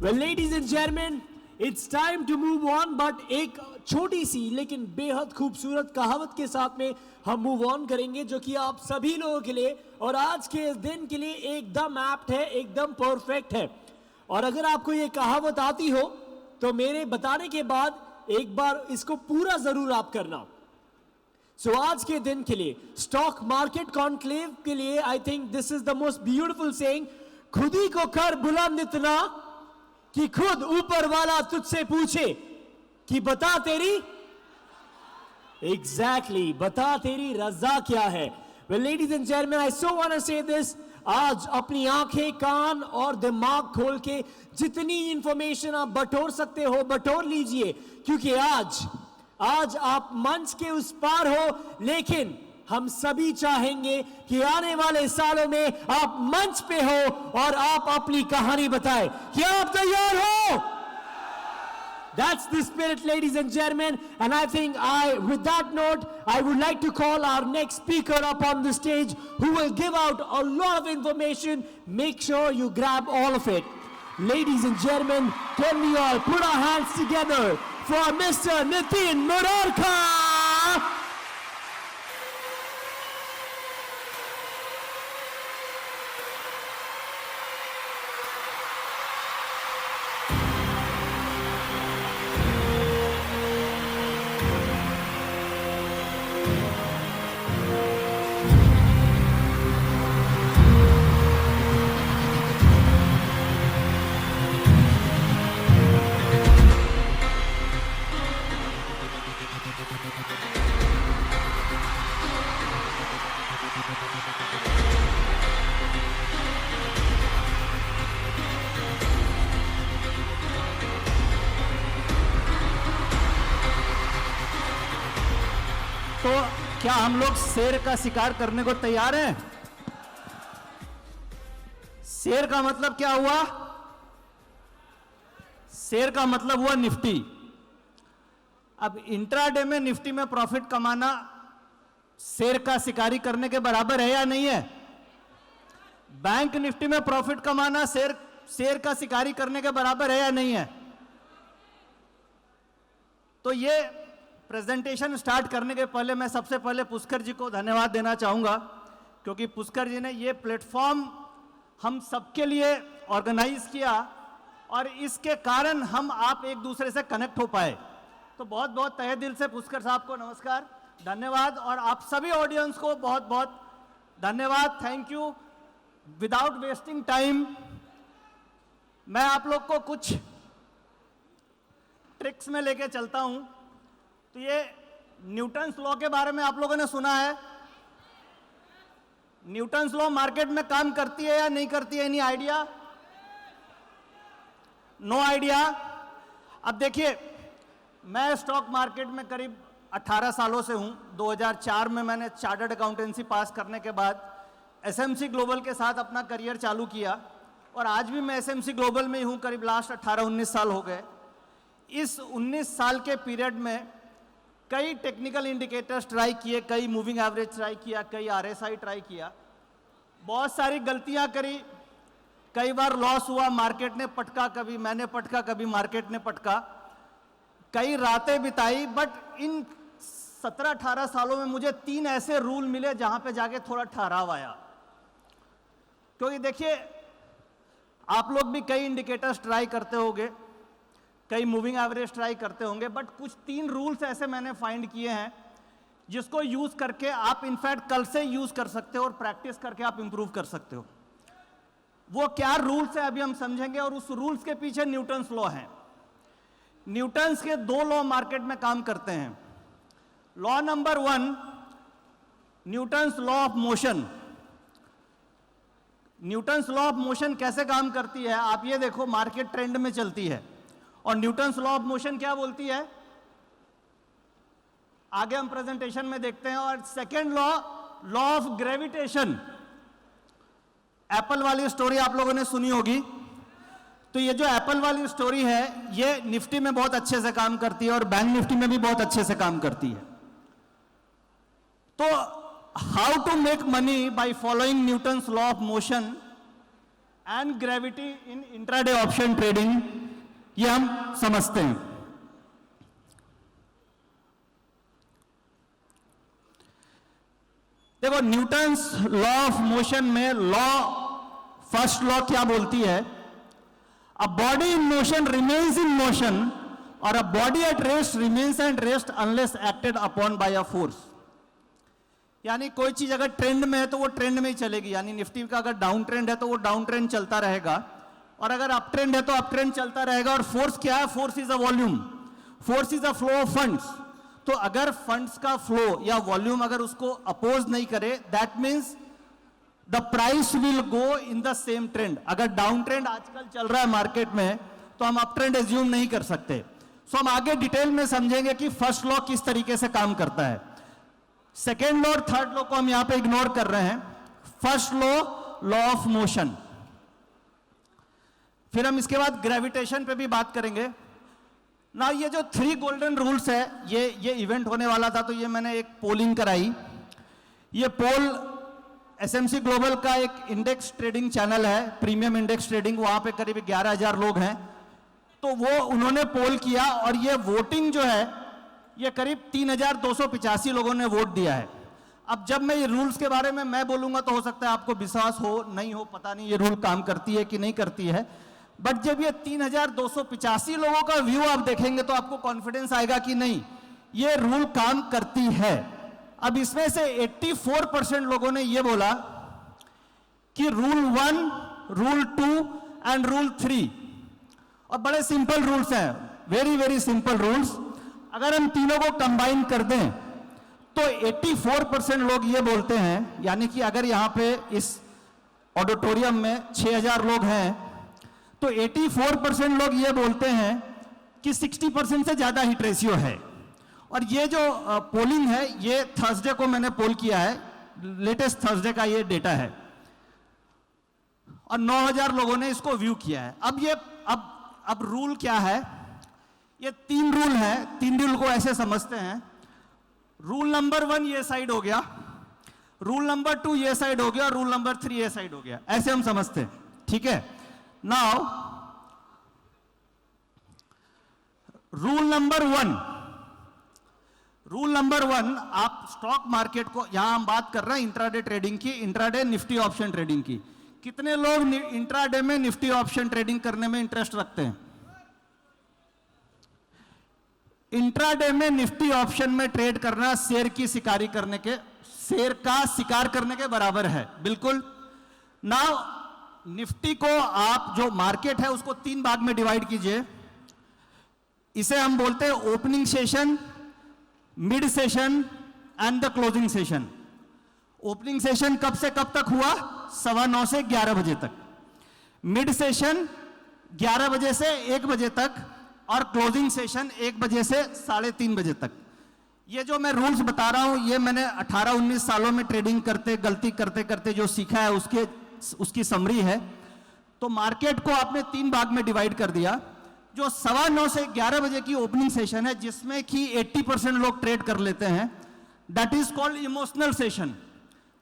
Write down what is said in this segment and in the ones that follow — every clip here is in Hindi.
Well, ladies and gentlemen, it's time to move on, but एक छोटी सी लेकिन बेहद खूबसूरत कहावत के साथ में हम मूव ऑन करेंगे, जो कि आप सभी लोगों के लिए और आज के इस दिन के लिए एकदम एप्ट है, एकदम परफेक्ट है। और अगर आपको ये कहावत आती हो तो मेरे बताने के बाद एक बार इसको पूरा जरूर आप करना। सो आज के दिन के लिए स्टॉक मार्केट कॉन्क्लेव के लिए I think this is the most beautiful saying, खुद ही को कर बुलंद इतना कि खुद ऊपर वाला तुझसे पूछे कि बता तेरी एग्जैक्टली बता तेरी रजा क्या है। Well ladies and gentleman, I so want to say this, आज अपनी आंखें कान और दिमाग खोल के जितनी इंफॉर्मेशन आप बटोर सकते हो बटोर लीजिए, क्योंकि आज आप मंच के उस पार हो, लेकिन हम सभी चाहेंगे कि आने वाले सालों में आप मंच पे हो और आप अपनी कहानी बताएं। क्या आप तैयार हो? That's the spirit, ladies and gentlemen, and I think with that note, I would like to call our next speaker up on the stage, who will give out a lot of information. Make sure you grab all of it. Ladies and gentlemen, can we all put our hands together for Mr. Nitin Murarka? तो क्या हम लोग शेर का शिकार करने को तैयार हैं? शेर का मतलब क्या हुआ? शेर का मतलब हुआ निफ्टी। अब इंट्राडे में निफ्टी में प्रॉफिट कमाना शेर का शिकारी करने के बराबर है या नहीं है? बैंक निफ्टी में प्रॉफिट कमाना शेर का शिकारी करने के बराबर है या नहीं है? तो ये प्रेजेंटेशन स्टार्ट करने के पहले मैं सबसे पहले पुष्कर जी को धन्यवाद देना चाहूँगा, क्योंकि पुष्कर जी ने ये प्लेटफॉर्म हम सबके लिए ऑर्गेनाइज किया और इसके कारण हम आप एक दूसरे से कनेक्ट हो पाए। तो बहुत बहुत तहे दिल से पुष्कर साहब को नमस्कार, धन्यवाद, और आप सभी ऑडियंस को बहुत बहुत धन्यवाद, thank you. Without wasting time मैं आप लोग को कुछ ट्रिक्स में लेके चलता हूँ। तो ये न्यूटन्स लॉ के बारे में आप लोगों ने सुना है? न्यूटन्स लॉ मार्केट में काम करती है या नहीं करती है? Any idea? No idea? अब देखिए, मैं स्टॉक मार्केट में करीब 18 सालों से हूं। 2004 में मैंने चार्टर्ड अकाउंटेंसी पास करने के बाद एसएमसी ग्लोबल के साथ अपना करियर चालू किया और आज भी मैं एसएमसी ग्लोबल में ही हूं। करीब लास्ट 18-19 साल हो गए। इस 19 साल के पीरियड में कई टेक्निकल इंडिकेटर्स ट्राई किए, कई मूविंग एवरेज ट्राई किया, कई आरएसआई ट्राई किया, बहुत सारी गलतियां करी, कई बार लॉस हुआ, मार्केट ने पटका, कभी मैंने पटका, कभी मार्केट ने पटका, कई रातें बिताई। बट इन 17-18 सालों में मुझे 3 ऐसे रूल मिले जहां पे जाके थोड़ा ठहराव आया। क्योंकि देखिए, आप लोग भी कई इंडिकेटर्स ट्राई करते होंगे, कई मूविंग एवरेज ट्राई करते होंगे, बट कुछ 3 रूल्स ऐसे मैंने फाइंड किए हैं जिसको यूज करके आप इनफैक्ट कल से यूज कर सकते हो और प्रैक्टिस करके आप इंप्रूव कर सकते हो। वो क्या रूल्स है अभी हम समझेंगे, और उस रूल्स के पीछे न्यूटन्स लॉ है। न्यूटन्स के 2 लॉ मार्केट में काम करते हैं। Law number 1, Newton's law of motion. Newton's law of motion कैसे काम करती है? आप ये देखो, मार्केट ट्रेंड में चलती है और न्यूटन्स लॉ ऑफ मोशन क्या बोलती है आगे हम प्रेजेंटेशन में देखते हैं। और second law, law of gravitation. Apple वाली स्टोरी आप लोगों ने सुनी होगी। तो ये जो एप्पल वाली स्टोरी है, ये निफ्टी में बहुत अच्छे से काम करती है और बैंक निफ्टी में भी बहुत अच्छे से काम करती है। तो how to make money by following Newton's law of motion and gravity in intraday option trading, ये हम समझते हैं। देखो न्यूटन्स लॉ ऑफ मोशन में फर्स्ट लॉ क्या बोलती है? A body in motion remains in motion और a body at rest remains at rest unless acted upon by a force. यानी कोई चीज अगर ट्रेंड में है तो वो ट्रेंड में ही चलेगी, यानी निफ्टी का अगर डाउन ट्रेंड है तो वो डाउन ट्रेंड चलता रहेगा, और अगर अप ट्रेंड है तो अप ट्रेंड चलता रहेगा। और फोर्स क्या है? Force is a volume, force is a flow of funds. तो अगर फंड्स का फ्लो या वॉल्यूम अगर उसको अपोज नहीं करे, that means the price will go in the same trend. अगर डाउन ट्रेंड आजकल चल रहा है मार्केट में तो हम अप ट्रेंड एज्यूम नहीं कर सकते। सो हम आगे डिटेल में समझेंगे कि फर्स्ट लॉ किस तरीके से काम करता है। सेकेंड लॉ और थर्ड लॉ को हम यहां पे इग्नोर कर रहे हैं। First law, law of motion. फिर हम इसके बाद ग्रेविटेशन पे भी बात करेंगे ना। ये जो 3 गोल्डन रूल्स है, ये इवेंट होने वाला था तो ये मैंने एक पोलिंग कराई। ये पोल एसएमसी ग्लोबल का एक इंडेक्स ट्रेडिंग चैनल है, प्रीमियम इंडेक्स ट्रेडिंग, वहां पे करीब 11,000 लोग हैं। तो वो उन्होंने पोल किया और ये वोटिंग जो है ये करीब 3,285 लोगों ने वोट दिया है। अब जब मैं ये रूल्स के बारे में मैं बोलूंगा तो हो सकता है आपको विश्वास हो नहीं हो, पता नहीं ये रूल काम करती है कि नहीं करती है, बट जब ये 3,285 लोगों का व्यू आप देखेंगे तो आपको कॉन्फिडेंस आएगा कि नहीं ये रूल काम करती है। अब इसमें से 84% लोगों ने ये बोला कि रूल 1, रूल 2 एंड रूल 3, और बड़े सिंपल रूल्स हैं, वेरी वेरी सिंपल रूल्स। अगर हम तीनों को कंबाइन कर दें तो 84% लोग ये बोलते हैं, यानी कि अगर यहां पे इस ऑडिटोरियम में 6,000 लोग हैं तो 84% लोग ये बोलते हैं कि 60% से ज्यादा हिट रेशियो है। और ये जो पोलिंग है ये थर्सडे को मैंने पोल किया है, लेटेस्ट थर्सडे का ये डेटा है, और 9,000 लोगों ने इसको व्यू किया है। अब रूल क्या है? ये 3 रूल है, 3 रूल को ऐसे समझते हैं। रूल नंबर 1 ये साइड हो गया, रूल नंबर 2 ये साइड हो गया, और रूल नंबर 3 ये साइड हो गया, ऐसे हम समझते हैं, ठीक है। नाउ रूल नंबर 1, आप स्टॉक मार्केट को, यहां हम बात कर रहे हैं इंट्राडे ट्रेडिंग की, इंट्राडे निफ्टी ऑप्शन ट्रेडिंग की। कितने लोग इंट्राडे में निफ्टी ऑप्शन ट्रेडिंग करने में इंटरेस्ट रखते हैं? इंट्राडे में निफ्टी ऑप्शन में ट्रेड करना शेर की शिकारी करने के, शेर का शिकार करने के बराबर है, बिल्कुल। नाउ निफ्टी को आप, जो मार्केट है उसको 3 भाग में डिवाइड कीजिए। इसे हम बोलते हैं opening session, mid session and the closing session. Opening session कब से कब तक हुआ? 9:15 से 11 बजे तक। मिड सेशन 11 बजे से 1 बजे तक, और क्लोजिंग सेशन 1 बजे से 3:30 बजे तक। ये जो मैं रूल्स बता रहा हूं ये मैंने 18-19 सालों में ट्रेडिंग करते, गलती करते करते जो सीखा है उसकी समरी है। तो मार्केट को आपने 3 भाग में डिवाइड कर दिया। जो 9:15 से 11 बजे की ओपनिंग सेशन है जिसमें कि 80% लोग ट्रेड कर लेते हैं, that is called emotional session.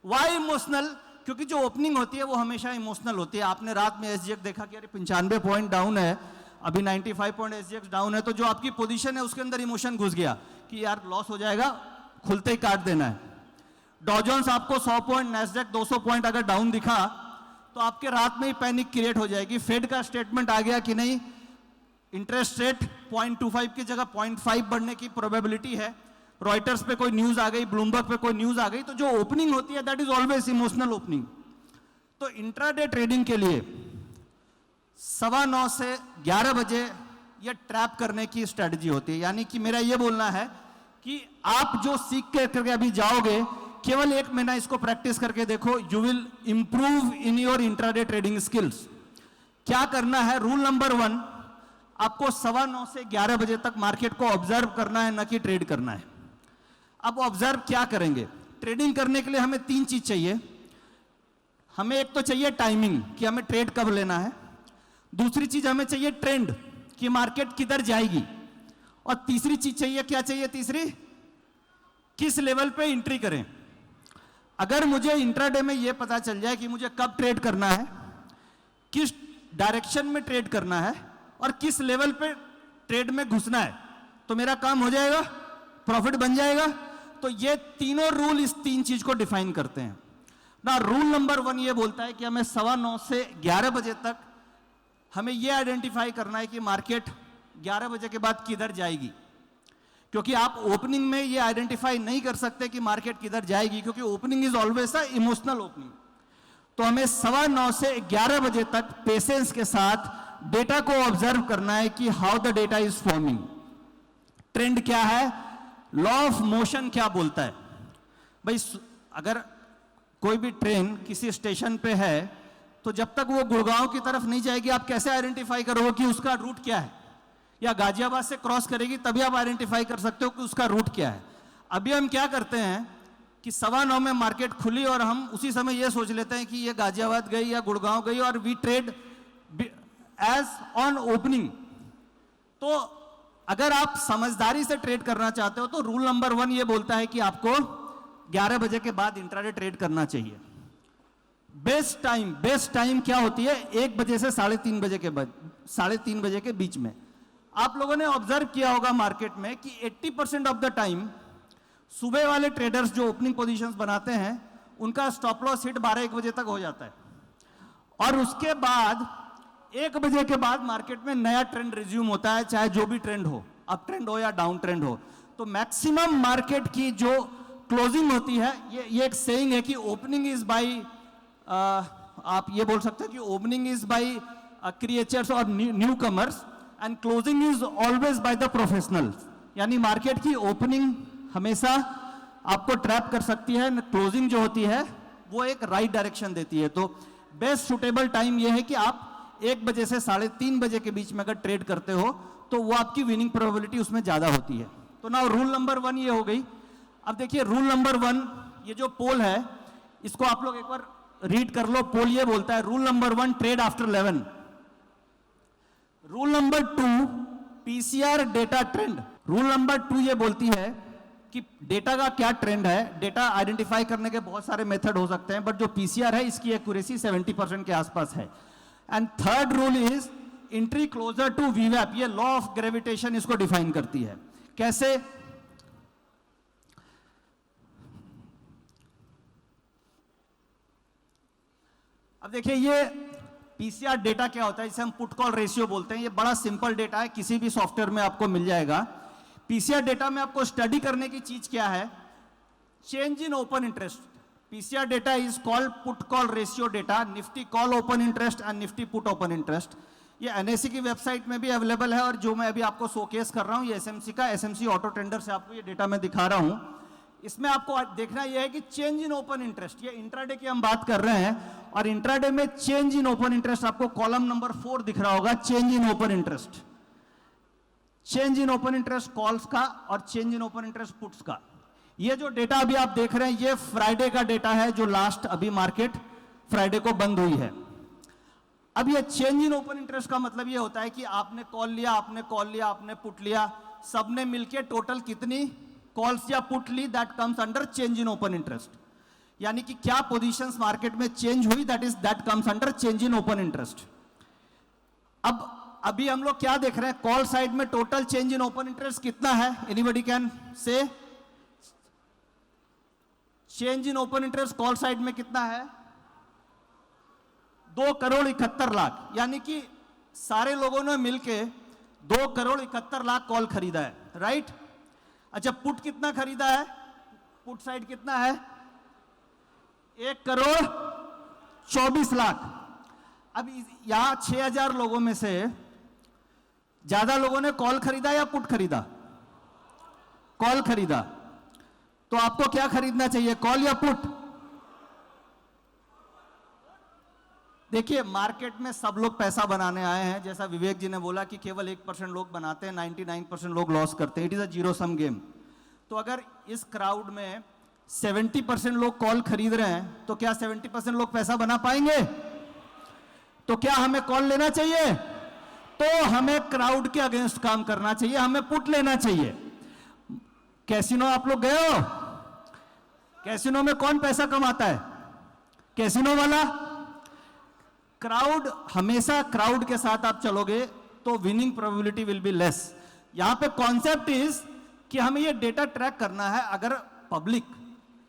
Why emotional? क्योंकि जो ओपनिंग होती है वो हमेशा इमोशनल होती है। आपने रात में एसजीएक्स देखा कि अरे 95 पॉइंट डाउन है, अभी 95 पॉइंट एसजीएक्स डाउन है, तो जो आपकी पोजीशन है उसके अंदर इमोशन घुस गया कि यार लॉस हो जाएगा, खुलते ही काट देना है। डॉ जोन्स आपको 100 पॉइंट, नैस्डैक 200 पॉइंट अगर डाउन दिखा तो आपके रात में ही पैनिक क्रिएट हो जाएगी। फेड का स्टेटमेंट आ गया कि नहीं, इंटरेस्ट रेट 0.25 की जगह 0.5 बढ़ने की प्रोबेबिलिटी है, रॉयटर्स पे कोई न्यूज आ गई, ब्लूमबर्ग पे कोई न्यूज आ गई, तो जो ओपनिंग होती है that is always emotional opening. तो इंट्राडे ट्रेडिंग के लिए 9:15 से 11 बजे ये ट्रैप करने की स्ट्रेटजी होती है। यानी कि मेरा ये बोलना है कि आप जो सीख करके अभी जाओगे, केवल 1 महीना इसको प्रैक्टिस करके देखो, you will improve in your intraday trading skills. क्या करना है? रूल नंबर 1, आपको 9:15 से 11 बजे तक मार्केट को ऑब्जर्व करना है, न कि ट्रेड करना है। अब ऑब्जर्व क्या करेंगे? ट्रेडिंग करने के लिए हमें 3 चीज चाहिए। हमें एक तो चाहिए टाइमिंग कि हमें ट्रेड कब लेना है, दूसरी चीज हमें चाहिए ट्रेंड कि मार्केट किधर जाएगी, और तीसरी चीज चाहिए, क्या चाहिए तीसरी? किस लेवल पे एंट्री करें। अगर मुझे इंट्राडे में यह पता चल जाए कि मुझे कब ट्रेड करना है, किस डायरेक्शन में ट्रेड करना है और किस लेवल पे ट्रेड में घुसना है, तो मेरा काम हो जाएगा, प्रॉफिट बन जाएगा। तो ये तीनों रूल इस तीन चीज को डिफाइन करते हैं ना। रूल नंबर 1 ये बोलता है कि हमें 9:15 से 11 बजे तक हमें ये आइडेंटिफाई करना है कि मार्केट 11 बजे के बाद किधर जाएगी, क्योंकि आप ओपनिंग में ये आइडेंटिफाई नहीं कर सकते कि मार्केट किधर जाएगी, क्योंकि opening is always a emotional opening. तो हमें 9:15 से 11 बजे तक पेशेंस के साथ डेटा को ऑब्जर्व करना है कि how the data is forming, trend क्या है, लॉ ऑफ मोशन क्या बोलता है। भाई अगर कोई भी ट्रेन किसी स्टेशन पे है तो जब तक वो गुड़गांव की तरफ नहीं जाएगी आप कैसे आइडेंटिफाई करोगे कि उसका रूट क्या है, या गाजियाबाद से क्रॉस करेगी तभी आप आइडेंटिफाई कर सकते हो कि उसका रूट क्या है। अभी हम क्या करते हैं कि 9:15 में मार्केट खुली और हम उसी समय ये सोच लेते हैं कि ये गाजियाबाद गई या गुड़गांव गई और we trade as on opening. तो अगर आप समझदारी से ट्रेड करना चाहते हो तो रूल नंबर 1 ये बोलता है कि आपको 11 बजे के बाद इंट्राडे ट्रेड करना चाहिए। बेस्ट टाइम क्या होती है, 1 बजे से 3:30 बजे के बाद, 3:30 बजे के बीच में। आप लोगों ने ऑब्जर्व किया होगा मार्केट में कि 80% ऑफ द टाइम सुबह वाले ट्रेडर्स जो ओपनिंग पोजीशंस बनाते हैं उनका स्टॉप लॉस हिट 12-1 बजे तक हो जाता है, और उसके बाद 1 बजे के बाद मार्केट में नया ट्रेंड रिज्यूम होता है, चाहे जो भी ट्रेंड हो, अप ट्रेंड हो या डाउन ट्रेंड हो। तो मैक्सिमम मार्केट की जो क्लोजिंग होती है, ये एक सेइंग है कि ओपनिंग इज बाय, आप ये बोल सकते हैं कि ओपनिंग इज बाय क्रिएचर्स और new commerce and closing is always by the professionals. यानी मार्केट की ओपनिंग हमेशा आपको ट्रैप कर सकती है, क्लोजिंग जो होती है वो एक राइट डायरेक्शन देती है। तो बेस्ट सुटेबल टाइम ये है कि आप 1 बजे से 3:30 बजे के बीच में अगर ट्रेड करते हो तो वो आपकी विनिंग प्रोबेबिलिटी उसमें ज्यादा होती है। तो ना रूल नंबर 1 ये हो गई। अब देखिए रूल नंबर 1, ये जो पोल है इसको आप लोग एक बार रीड कर लो। पोल ये बोलता है, rule number 1 trade after 11। Rule number 2 PCR data trend. Rule number 2 ये बोलती है कि डेटा का क्या ट्रेंड है। डेटा आइडेंटिफाई करने के बहुत सारे मेथड हो सकते हैं, बट जो पीसीआर है इसकी एक्यूरेसी 70% के आसपास है। And third rule is entry closer to वीवैप। ये लॉ ऑफ ग्रेविटेशन इसको डिफाइन करती है। कैसे? अब देखिए ये पीसीआर डेटा क्या होता है, इसे हम पुट कॉल रेशियो बोलते हैं। ये बड़ा सिंपल डेटा है, किसी भी सॉफ्टवेयर में आपको मिल जाएगा। पीसीआर डेटा में आपको स्टडी करने की चीज क्या है, change in open interest. PCR data is called put call ratio data, Nifty call open interest and Nifty put open interest. ये एनएससी की वेबसाइट में भी अवेलेबल है, और जो मैं अभी आपको शोकेस कर रहा हूं ये एसएमसी का, एसएमसी ऑटो टेंडर से आपको ये डेटा मैं दिखा रहा हूं। इसमें आपको देखना यह है कि चेंज इन ओपन इंटरेस्ट, ये इंट्राडे की हम बात कर रहे हैं, और इंट्राडे में चेंज इन ओपन इंटरेस्ट आपको कॉलम नंबर 4 दिख रहा होगा, change in open interest. Change in open interest calls का और change in open interest puts का। ये जो डेटा अभी आप देख रहे हैं ये फ्राइडे का डेटा है, जो लास्ट अभी मार्केट फ्राइडे को बंद हुई है। अब ये चेंज इन ओपन इंटरेस्ट का मतलब ये होता है कि आपने कॉल लिया, आपने कॉल लिया, आपने पुट लिया, सबने मिलके टोटल कितनी कॉल्स या पुट ली, that comes under change in open interest. यानी कि क्या पोजीशंस मार्केट में चेंज हुई, that comes under change in open interest. अब अभी हम लोग क्या देख रहे हैं, कॉल साइड में total change in open interest कितना है, anybody can say? Change in open interest call side में कितना है, 2,71,00,000। यानी कि सारे लोगों ने मिलके 2,71,00,000 कॉल खरीदा है, राइट। अच्छा पुट कितना खरीदा है, पुट साइड कितना है, 1,24,00,000। अब यहां 6,000 लोगों में से ज्यादा लोगों ने कॉल खरीदा या पुट खरीदा? कॉल खरीदा। तो आपको क्या खरीदना चाहिए, कॉल या पुट? देखिए मार्केट में सब लोग पैसा बनाने आए हैं, जैसा विवेक जी ने बोला कि केवल 1% लोग बनाते हैं, 99% लोग लॉस करते हैं। It is a zero sum game. तो अगर इस क्राउड में 70% लोग कॉल खरीद रहे हैं तो क्या 70% लोग पैसा बना पाएंगे? तो क्या हमें कॉल लेना चाहिए? तो हमें क्राउड के अगेंस्ट काम करना चाहिए, हमें पुट लेना चाहिए। कैसीनो आप लोग गए हो? कैसीनो में कौन पैसा कमाता है? कैसीनो वाला। क्राउड, हमेशा क्राउड के साथ आप चलोगे तो winning probability will be less. यहां पे कॉन्सेप्ट इज कि हमें ये डेटा ट्रैक करना है। अगर पब्लिक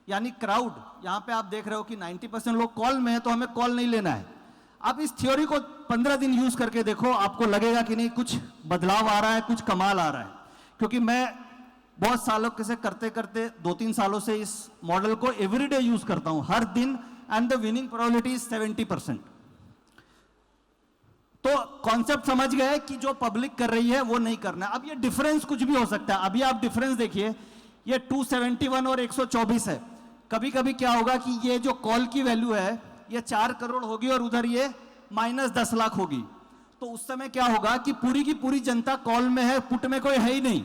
यानी क्राउड, यहां पे आप देख रहे हो कि 90% लोग कॉल में है, तो हमें कॉल नहीं लेना है। आप इस थ्योरी को 15 दिन यूज करके देखो, आपको लगेगा कि नहीं कुछ बदलाव आ रहा है, कुछ कमाल आ रहा है। क्योंकि मैं बहुत सालों से करते करते 2-3 सालों से इस मॉडल को एवरीडे यूज करता हूं, हर दिन, and the winning probability is 70%। तो कॉन्सेप्ट समझ गए कि जो पब्लिक कर रही है वो नहीं करना है। अब ये डिफरेंस कुछ भी हो सकता है। अभी आप डिफरेंस देखिए, ये 271 और 124 है। कभी कभी क्या होगा कि ये जो कॉल की वैल्यू है ये 4 करोड़ होगी और उधर ये -10 लाख होगी। तो उस समय क्या होगा कि पूरी की पूरी जनता कॉल में है, पुट में कोई है ही नहीं।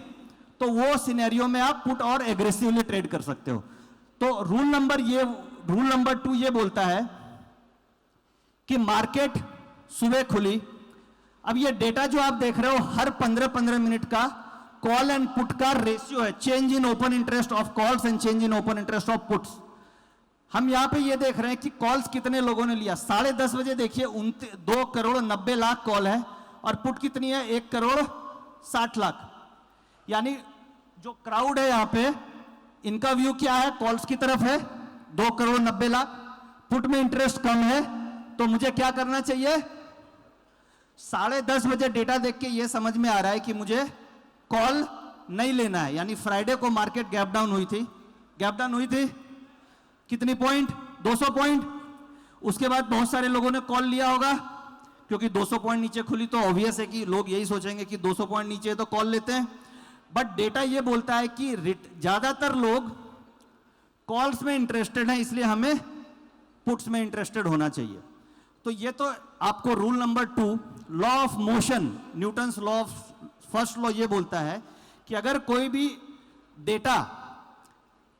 तो वो सिनेरियो में आप पुट और एग्रेसिवली ट्रेड कर सकते हो। तो रूल नंबर 2 ये बोलता है कि मार्केट सुबह खुली। अब ये डेटा जो आप देख रहे हो, हर 15-15 मिनट का कॉल एंड पुट का रेशियो है, change in open interest of calls and change in open interest of puts. हम यहां पे ये देख रहे हैं कि कॉल्स कितने लोगों ने लिया। 10:30 बजे देखिए 2 करोड़ 90 लाख कॉल है, और पुट कितनी है, 1 करोड़ 60 लाख। यानी जो क्राउड है यहां पे, इनका व्यू क्या है, कॉल्स की तरफ है, 2 करोड़ 90 लाख। पुट में इंटरेस्ट कम है, तो मुझे क्या करना चाहिए, 10:30 बजे डेटा देख के ये समझ में आ रहा है कि मुझे कॉल नहीं लेना है। यानी फ्राइडे को मार्केट गैप डाउन हुई थी कितनी पॉइंट, 200 पॉइंट। उसके बाद बहुत सारे लोगों ने कॉल लिया होगा, क्योंकि 200 पॉइंट नीचे खुली तो ऑब्वियस है कि लोग यही सोचेंगे कि 200 पॉइंट नीचे है तो कॉल लेते हैं। बट डेटा ये बोलता है कि ज्यादातर लोग कॉल्स में इंटरेस्टेड हैं, इसलिए हमें पुट्स में इंटरेस्टेड होना चाहिए। तो ये तो आपको rule number 2, law of motion, Newton's law of first law ये बोलता है कि अगर कोई भी डेटा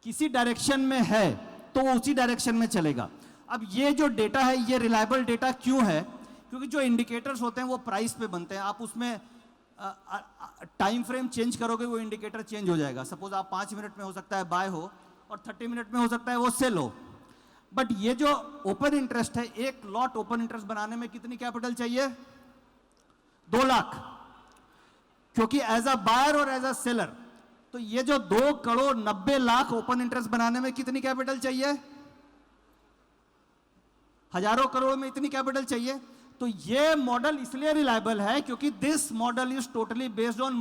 किसी डायरेक्शन में है तो वो उसी डायरेक्शन में चलेगा। अब ये जो डेटा है ये रिलायबल डेटा क्यों है, क्योंकि जो इंडिकेटर्स होते हैं वो प्राइस पे बनते हैं। आप उसमें टाइम फ्रेम चेंज करोगे, वो इंडिकेटर चेंज हो जाएगा। सपोज आप 5 मिनट में हो सकता है बाय हो, और 30 मिनट में हो सकता है वो सेल हो। बट ये जो ओपन इंटरेस्ट है, एक लॉट ओपन इंटरेस्ट बनाने में कितनी कैपिटल चाहिए, 2 लाख। क्योंकि एज अ बायर और एज अ सेलर, तो ये जो 2 करोड़ 90 लाख ओपन इंटरेस्ट बनाने में कितनी कैपिटल चाहिए, हजारों करोड़ में इतनी कैपिटल चाहिए। तो ये मॉडल इसलिए रिलायबल है क्योंकि this model is totally based on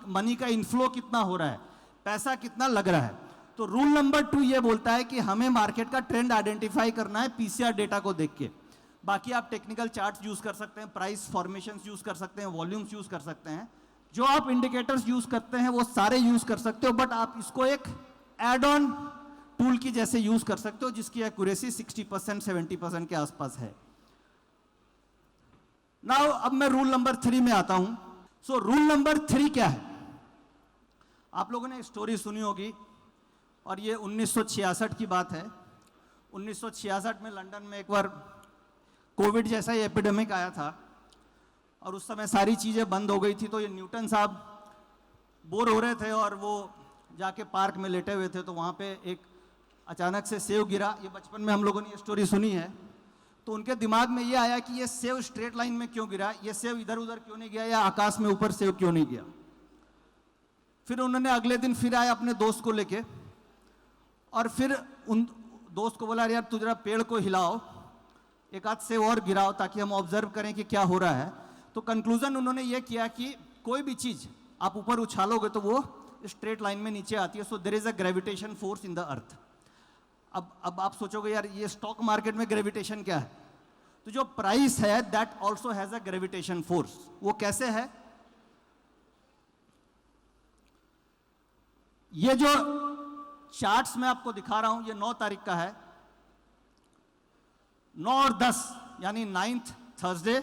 money का इनफ्लो कितना हो रहा है, पैसा कितना लग रहा है। तो रूल नंबर 2 ये बोलता है कि हमें मार्केट का ट्रेंड आइडेंटिफाई करना है पीसीआर डेटा को देख के। बाकी आप टेक्निकल चार्ट्स यूज कर सकते हैं, प्राइस फॉर्मेशंस यूज कर सकते हैं, वॉल्यूम्स यूज कर सकते हैं, जो आप इंडिकेटर्स यूज करते हैं वो सारे यूज कर सकते हो। बट आप इसको एक एड ऑन टूल की जैसे यूज कर सकते हो, जिसकी एक्यूरेसी 60% 70% के आसपास है। नाउ अब मैं रूल नंबर 3 में आता हूं। सो रूल नंबर 3 क्या है, आप लोगों ने स्टोरी सुनी होगी, और ये 1966 की बात है। 1966 में लंदन में एक बार कोविड जैसा ही एपिडेमिक आया था, और उस समय सारी चीज़ें बंद हो गई थी। तो ये न्यूटन साहब बोर हो रहे थे और वो जाके पार्क में लेटे हुए थे, तो वहाँ पे एक अचानक से सेव गिरा। ये बचपन में हम लोगों ने ये स्टोरी सुनी है। तो उनके दिमाग में ये आया कि ये सेव स्ट्रेट लाइन में क्यों गिरा, ये सेव इधर उधर क्यों नहीं गया, या आकाश में ऊपर सेव क्यों नहीं गया। फिर उन्होंने अगले दिन फिर आए अपने दोस्त को लेके, और फिर उन दोस्त को बोला, यार तू जरा पेड़ को हिलाओ, एक आध सेव और गिराओ ताकि हम ऑब्जर्व करें कि क्या हो रहा है। तो कंक्लूजन उन्होंने ये किया कि कोई भी चीज आप ऊपर उछालोगे तो वो स्ट्रेट लाइन में नीचे आती है। So there is a gravitation force in the earth. अब आप सोचोगे यार ये स्टॉक मार्केट में ग्रेविटेशन क्या है, तो जो प्राइस है that also has a gravitation force. वो कैसे है, ये जो चार्ट्स मैं आपको दिखा रहा हूं, ये 9 तारीख का है। 9 और 10 यानी 9th थर्सडे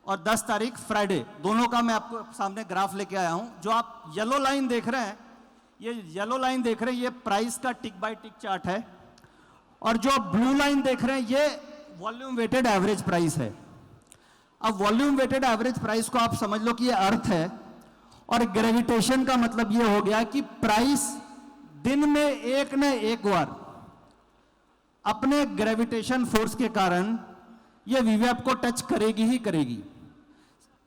और 10 तारीख फ्राइडे, दोनों का मैं आपको सामने ग्राफ लेके आया हूं। जो आप येलो लाइन देख रहे हैं, ये येलो लाइन देख रहे हैं, ये प्राइस का टिक बाय टिक चार्ट है, और जो ब्लू लाइन देख रहे हैं ये वॉल्यूम वेटेड एवरेज प्राइस है। अब वॉल्यूम वेटेड एवरेज प्राइस को आप समझ लो कि ये अर्थ है, और ग्रेविटेशन का मतलब ये हो गया कि प्राइस दिन में एक न एक बार अपने ग्रेविटेशन फोर्स के कारण ये वीवैप को टच करेगी ही करेगी।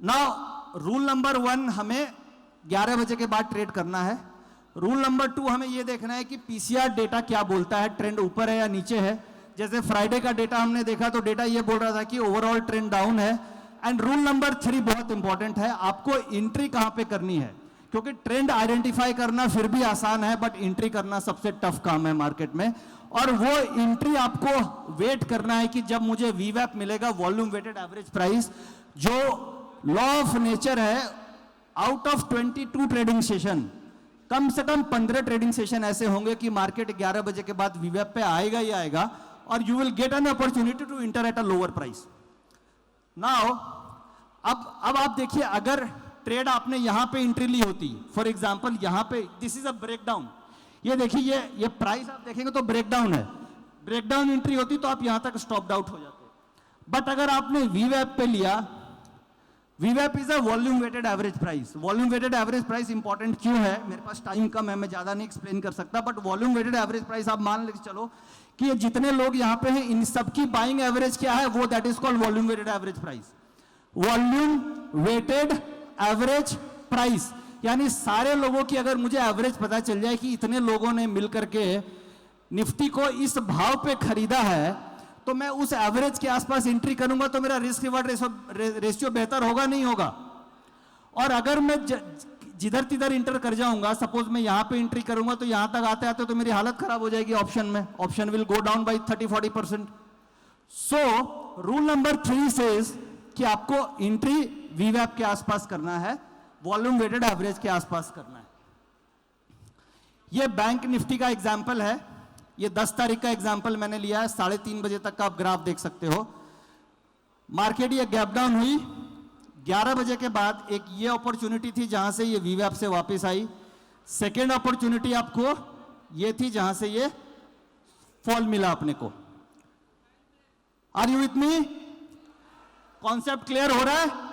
नाउ रूल नंबर 1 हमें 11 बजे के बाद ट्रेड करना है। रूल नंबर 2 हमें यह देखना है कि पीसीआर डेटा क्या बोलता है, ट्रेंड ऊपर है या नीचे है। जैसे फ्राइडे का डेटा हमने देखा तो डेटा यह बोल रहा था कि ओवरऑल ट्रेंड डाउन है। एंड रूल नंबर 3 बहुत इंपॉर्टेंट है, आपको एंट्री कहां पे करनी है, क्योंकि ट्रेंड आइडेंटिफाई करना फिर भी आसान है, बट एंट्री करना सबसे टफ काम है मार्केट में। और वो एंट्री आपको वेट करना है कि जब मुझे वीवैप मिलेगा, वॉल्यूम वेटेड एवरेज प्राइस, जो लॉ ऑफ नेचर है, आउट ऑफ 22 ट्रेडिंग सेशन कम से कम 15 ट्रेडिंग सेशन ऐसे होंगे कि मार्केट 11 बजे के बाद वीवैप पे आएगा ही आएगा, और you will get an opportunity to enter at a lower price. Now अब आप देखिए, अगर ट्रेड आपने यहां पे एंट्री ली होती, फॉर एग्जांपल यहां पे, दिस इज अ ब्रेकडाउन, ये देखिए ये प्राइस आप देखेंगे तो ब्रेकडाउन है, ब्रेकडाउन एंट्री होती तो आप यहां तक स्टॉप आउट हो जाते। बट अगर आपने वीवैप पे लिया, वीवैप is a volume weighted average price. Volume weighted average price important क्यों है, मेरे पास टाइम कम है, मैं ज्यादा नहीं एक्सप्लेन कर सकता, but volume weighted average price आप मान ले चलो कि ये जितने लोग यहां पे हैं इन सबकी बाइंग एवरेज क्या है, वो that is called volume weighted average price. Volume weighted average price यानी सारे लोगों की अगर मुझे एवरेज पता चल जाए कि इतने लोगों ने मिलकर के निफ्टी को इस भाव पे खरीदा है, तो मैं उस एवरेज के आसपास एंट्री करूंगा तो मेरा रिस्क रिवार्ड रेशियो बेहतर होगा नहीं होगा। और अगर मैं जिधर तिधर इंटर कर जाऊंगा, सपोज मैं यहां पे एंट्री करूंगा तो यहां तक आते आते तो मेरी हालत खराब हो जाएगी ऑप्शन में, option will go down by 30-40%। So rule number 3 says कि आपको एंट्री वीवैप के आसपास करना है, वॉल्यूम वेटेड एवरेज के आसपास करना है। यह बैंक निफ्टी का एग्जाम्पल है, ये 10 तारीख का एग्जाम्पल मैंने लिया है, 3:30 बजे तक का आप ग्राफ देख सकते हो। मार्केट ये गैप डाउन हुई, 11 बजे के बाद एक ये अपॉर्चुनिटी थी जहां से ये वीवैप से वापस आई। सेकेंड अपॉर्चुनिटी आपको ये थी जहां से ये फॉल मिला अपने को। Are you with me? Concept clear हो रहा है?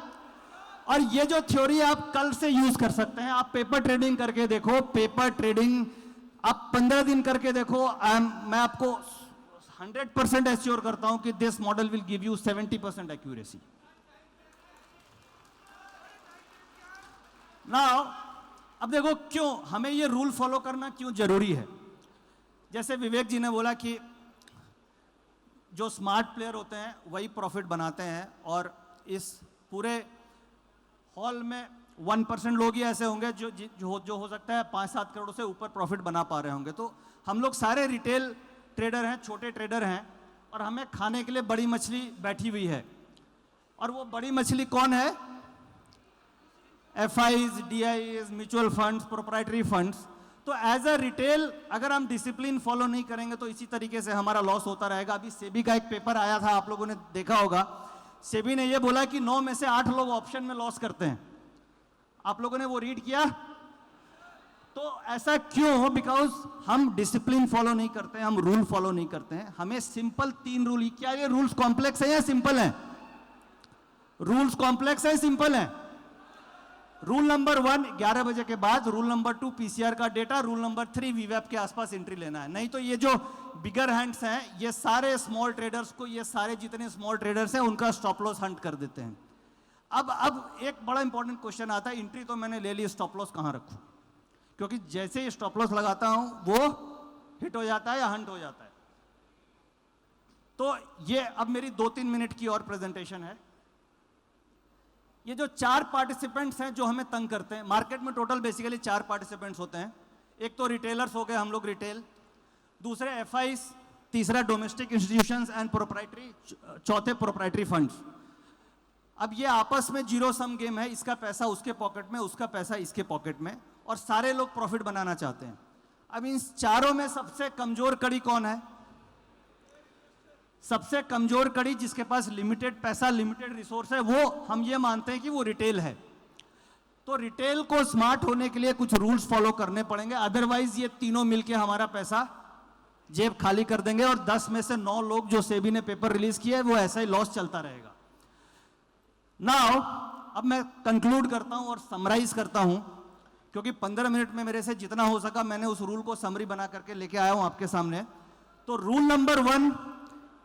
और ये जो थ्योरी आप कल से यूज कर सकते हैं, आप पेपर ट्रेडिंग करके देखो, पेपर ट्रेडिंग आप 15 दिन करके देखो, मैं आपको 100% एश्योर करता हूं कि this model will give you 70% accuracy. Now अब देखो क्यों हमें ये रूल फॉलो करना क्यों जरूरी है। जैसे विवेक जी ने बोला कि जो स्मार्ट प्लेयर होते हैं वही प्रॉफिट बनाते हैं, और इस पूरे हॉल में 1% लोग ही ऐसे होंगे जो हो सकता है 5-7 करोड़ से ऊपर प्रॉफिट बना पा रहे होंगे। तो हम लोग सारे रिटेल ट्रेडर हैं, छोटे ट्रेडर हैं, और हमें खाने के लिए बड़ी मछली बैठी हुई है। और वो बड़ी मछली कौन है? FIIs, DIs, mutual funds, proprietary funds. तो एज अ रिटेल अगर हम डिसिप्लिन फॉलो नहीं करेंगे तो इसी तरीके से हमारा लॉस होता रहेगा। अभी सेबी का एक पेपर आया था, आप लोगों ने देखा होगा। सेबी ने यह बोला कि 9 में से 8 लोग ऑप्शन में लॉस करते हैं। आप लोगों ने वो रीड किया? तो ऐसा क्यों? बिकॉज हम डिसिप्लिन फॉलो नहीं करते हैं, हम रूल फॉलो नहीं करते हैं। हमें सिंपल 3 रूल, क्या ये रूल्स कॉम्प्लेक्स है या सिंपल है? रूल्स कॉम्प्लेक्स है, सिंपल है। रूल नंबर 1 11 बजे के बाद, रूल नंबर 2 पीसीआर का डेटा, रूल नंबर 3 वीवैप के आसपास एंट्री लेना है। नहीं तो ये जो बिगर हैंड्स हैं ये सारे स्मॉल ट्रेडर्स को, ये सारे जितने स्मॉल ट्रेडर्स हैं उनका स्टॉप लॉस हंट कर देते हैं। अब एक बड़ा इंपॉर्टेंट क्वेश्चन आता है, एंट्री तो मैंने ले ली, स्टॉप लॉस कहां रखूं? क्योंकि जैसे ही स्टॉप लॉस लगाता हूं वो हिट हो जाता है या हंट हो जाता है। तो ये अब मेरी 2-3 मिनट की और प्रेजेंटेशन है। ये जो 4 पार्टिसिपेंट्स हैं जो हमें तंग करते हैं मार्केट में, टोटल बेसिकली 4 पार्टिसिपेंट्स होते हैं। एक तो रिटेलर्स हो गए, हम लोग रिटेल, दूसरे एफआईज, तीसरा डोमेस्टिक इंस्टीट्यूशंस एंड प्रोप्राइटरी, चौथे प्रोप्राइटरी फंड्स। अब ये आपस में जीरो सम गेम है, इसका पैसा उसके पॉकेट में, उसका पैसा इसके पॉकेट में, और सारे लोग प्रॉफिट बनाना चाहते हैं। अब इन चारों में सबसे कमजोर कड़ी कौन है? सबसे कमजोर कड़ी जिसके पास लिमिटेड पैसा, लिमिटेड रिसोर्स है, वो हम ये मानते हैं कि वो रिटेल है। तो रिटेल को स्मार्ट होने के लिए कुछ रूल्स फॉलो करने पड़ेंगे, अदरवाइज ये तीनों मिलके हमारा पैसा जेब खाली कर देंगे, और 10 में से 9 लोग जो सेबी ने पेपर रिलीज किया है वो ऐसा ही लॉस चलता रहेगा। नाउ अब मैं कंक्लूड करता हूं और समराइज करता हूं, क्योंकि 15 मिनट में मेरे से जितना हो सका मैंने उस रूल को समरी बना करके लेके आया हूं आपके सामने। तो rule number 1,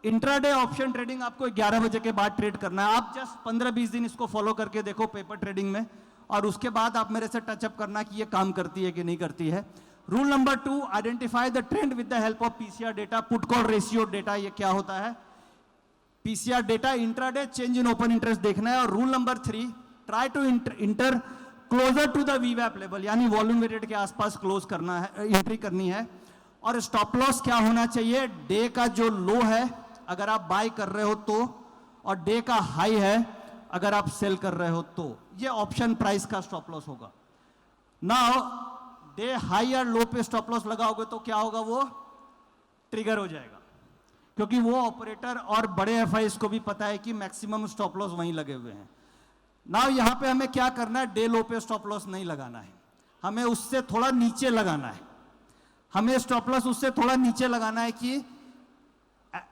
intraday option trading आपको 11 बजे के बाद ट्रेड करना है। आप जस्ट 15-20 दिन इसको फॉलो करके देखो पेपर ट्रेडिंग में, और उसके बाद आप मेरे से टचअप करना कि ये काम करती है कि नहीं करती है। Rule number 2, identify the trend with the help of PCR data, put call ratio data. ये क्या होता है? PCR data intraday change in open interest देखना है। और rule number 3, try to enter closer to the वीवैप लेवल, यानी वॉल्यूम वेटेड के आसपास क्लोज करना है, एंट्री करनी है। और स्टॉप लॉस क्या होना चाहिए? डे का जो लो है अगर आप बाय कर रहे हो तो, और डे का हाई है अगर आप सेल कर रहे हो तो। ये ऑप्शन प्राइस का स्टॉप लॉस होगा ना। डे हाई या लो पे स्टॉप लॉस लगाओगे तो क्या होगा? वो ट्रिगर हो जाएगा, क्योंकि वो ऑपरेटर और बड़े एफआईज को भी पता है कि मैक्सिमम स्टॉप लॉस वहीं लगे हुए हैं ना। यहां पे हमें क्या करना है? डे लो पे स्टॉप लॉस नहीं लगाना है, हमें उससे थोड़ा नीचे लगाना है। हमें स्टॉप लॉस उससे थोड़ा नीचे लगाना है कि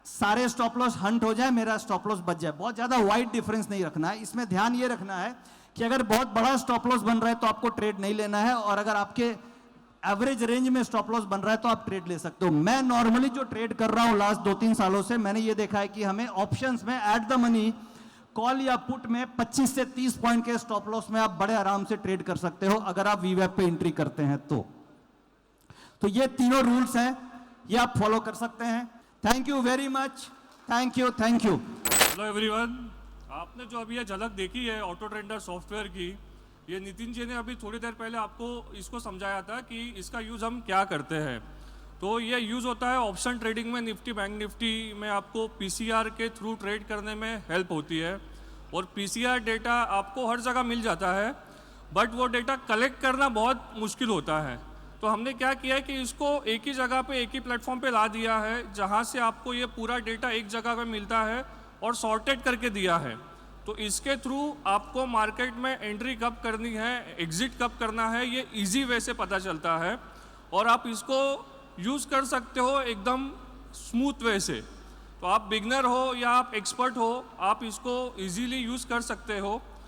सारे स्टॉप लॉस हंट हो जाए, मेरा स्टॉप लॉस बच जाए। बहुत ज्यादा वाइड डिफरेंस नहीं रखना है। इसमें ध्यान ये रखना है कि अगर बहुत बड़ा स्टॉप लॉस बन रहा है तो आपको ट्रेड नहीं लेना है, और अगर आपके एवरेज रेंज में स्टॉप लॉस बन रहा है तो आप ट्रेड ले सकते हो। मैं नॉर्मली जो ट्रेड कर रहा हूं लास्ट 2-3 सालों से, मैंने ये देखा है कि हमें ऑप्शंस में एट द मनी कॉल या पुट में 25 से 30 पॉइंट के स्टॉप लॉस में आप बड़े आराम से ट्रेड कर सकते हो अगर आप वीवैप पे एंट्री करते हैं तो ये तीनों रूल्स हैं, ये आप फॉलो कर सकते हैं। Thank you very much. Thank you. Hello everyone, आपने जो अभी ये झलक देखी है ऑटो ट्रेडर सॉफ्टवेयर की, ये नितिन जी ने अभी थोड़ी देर पहले आपको इसको समझाया था कि इसका यूज़ हम क्या करते हैं। तो ये यूज़ होता है ऑप्शन ट्रेडिंग में, निफ्टी बैंक निफ्टी में आपको पीसीआर के थ्रू ट्रेड करने में हेल्प होती है। और पीसीआर डेटा आपको हर जगह मिल जाता है, बट वो डेटा कलेक्ट करना बहुत मुश्किल होता है। तो हमने क्या किया है कि इसको एक ही जगह पे, एक ही प्लेटफॉर्म पे ला दिया है, जहाँ से आपको ये पूरा डेटा एक जगह पे मिलता है और सॉर्टेड करके दिया है। तो इसके थ्रू आपको मार्केट में एंट्री कब करनी है, एग्जिट कब करना है, ये इजी वे से पता चलता है। और आप इसको यूज़ कर सकते हो एकदम स्मूथ वे से। तो आप बिगनर हो या आप एक्सपर्ट हो, आप इसको इजीली यूज़ कर सकते हो।